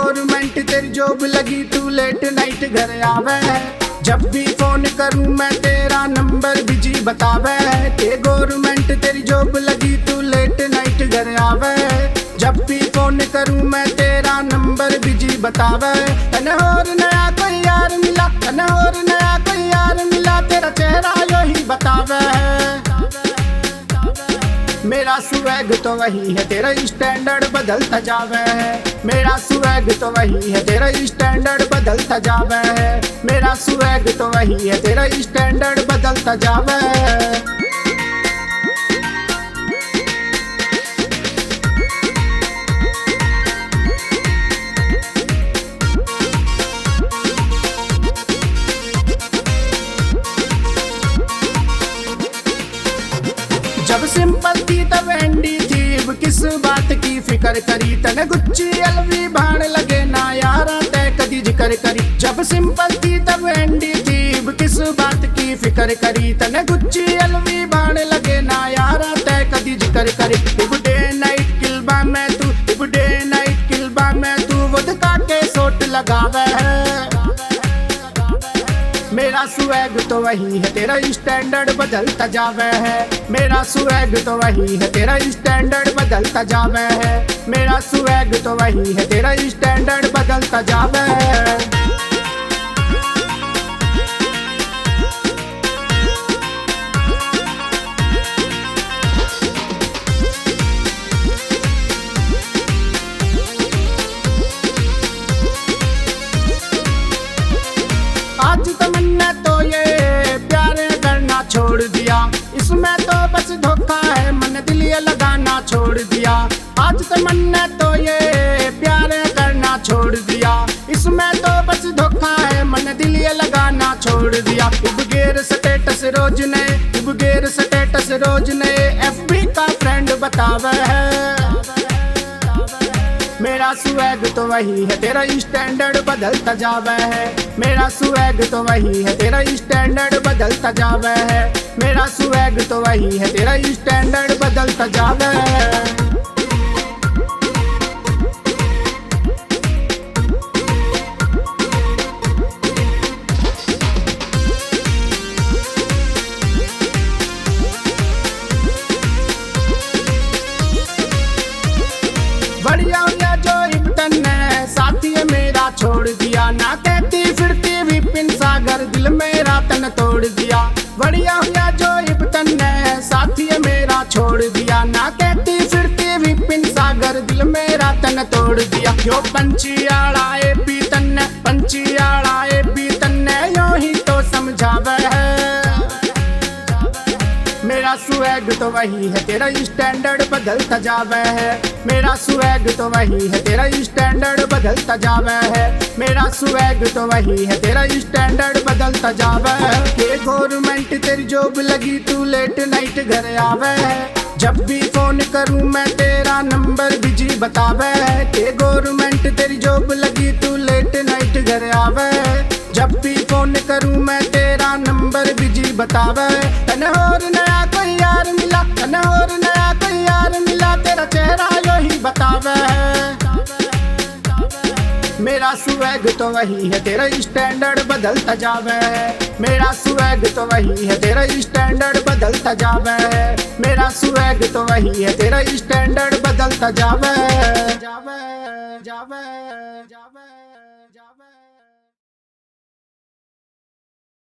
Government तेरी job लगी तू लेट नाइट घर आवे। जब भी फोन करूं मैं तेरा नंबर बिजी बतावे। के गवर्नमेंट तेरी जॉब लगी तू लेट नाइट घर आवे। जब भी फोन करूं मैं तेरा नंबर बिजी बतावे। तने और नया कोई यार मिला, तने और नया कोई यार मिला, तेरा चेहरा यही बतावे। मेरा स्वैग तो वही है, तेरा स्टैंडर्ड बदलता जावे है। मेरा स्वैग तो वही है, तेरा स्टैंडर्ड बदलता जावे है। मेरा स्वैग तो वही है, तेरा स्टैंडर्ड बदलता जावे है। जब सिंपल थी तब एंडी थी, अब किस बात की फिक्र करी। तने गुच्ची एलवी भाण लगे ना यारा तय कदी जिक्र करी। जब सिंपल थी तब एंडी थी, अब किस बात की फिक्र करी। तने गुच्ची एलवी भाण लगे ना यारा तय कदी जिक्र करी। इब डे नाइट किलबा में तू, इब डे नाइट किलबा में तू वोदका के सोट लगावे है। मेरा स्वैग तो वही है, तेरा स्टैंडर्ड बदलता जावे है। मेरा स्वैग तो वही है, तेरा स्टैंडर्ड बदलता जावे है। मेरा स्वैग तो वही है, तेरा स्टैंडर्ड बदलता जावे है। आज तमन्ना तो ये प्यार करना छोड़ दिया, इसमें तो बस धोखा है, मन दिल ये लगाना छोड़ दिया। आज तमन्ना तो ये प्यार करना छोड़ दिया, इसमें तो बस धोखा है, मन दिल ये लगाना छोड़ दिया। इब गेर स्टेटस रोज ने, इब गेर स्टेटस रोज ने FB का फ्रेंड बतावे है। मेरा स्वैग तो वही है, तेरा स्टैंडर्ड बदलता जावे है। मेरा स्वैग तो वही है, तेरा स्टैंडर्ड बदलता जावे है। मेरा स्वैग तो वही है, तेरा स्टैंडर्ड बदलता जावे है। बढ़िया हुआ जो इब्तन ने साथी मेरा छोड़ दिया, ना कहती फिरती विपिन सागर दिल मेरा तन तोड़ दिया। बढ़िया हुआ जो इब्तन ने साथी मेरा छोड़ दिया, ना कहती फिरती विपिन सागर दिल मेरा तन तोड़ दिया। यो पंछियाड़ा ए पीतन ने, पंछियाड़ा ए पीतन ने यो ही तो समझावे है। मेरा स्वैग तो वही है, तेरा स्टैंडर्ड बदलता जावे है। मेरा स्वैग तो वही है, तेरा स्टैंडर्ड बदलता जावे है। मेरा स्वैग तो वही है, तेरा स्टैंडर्ड बदलता जावे है। के गवर्नमेंट तेरी जॉब लगी तू लेट नाइट घर आवे है। जब भी फोन करूं मैं तेरा नंबर बिजी बतावे है। के गवर्नमेंट तेरी जॉब लगी तू लेट नाइट घर आवे है। जब भी फोन करूं मैं तेरा नंबर बिजी बतावे। तने और नया कोई यार मिला, तने और नया कोई यार मिला, तेरा चेहरा यही बतावे है। मेरा स्वैग तो वही है, तेरा स्टैंडर्ड बदलता जावे है। मेरा स्वैग तो वही है, तेरा स्टैंडर्ड बदलता जावे है। मेरा स्वैग तो वही है, तेरा स्टैंडर्ड बदलता जावे।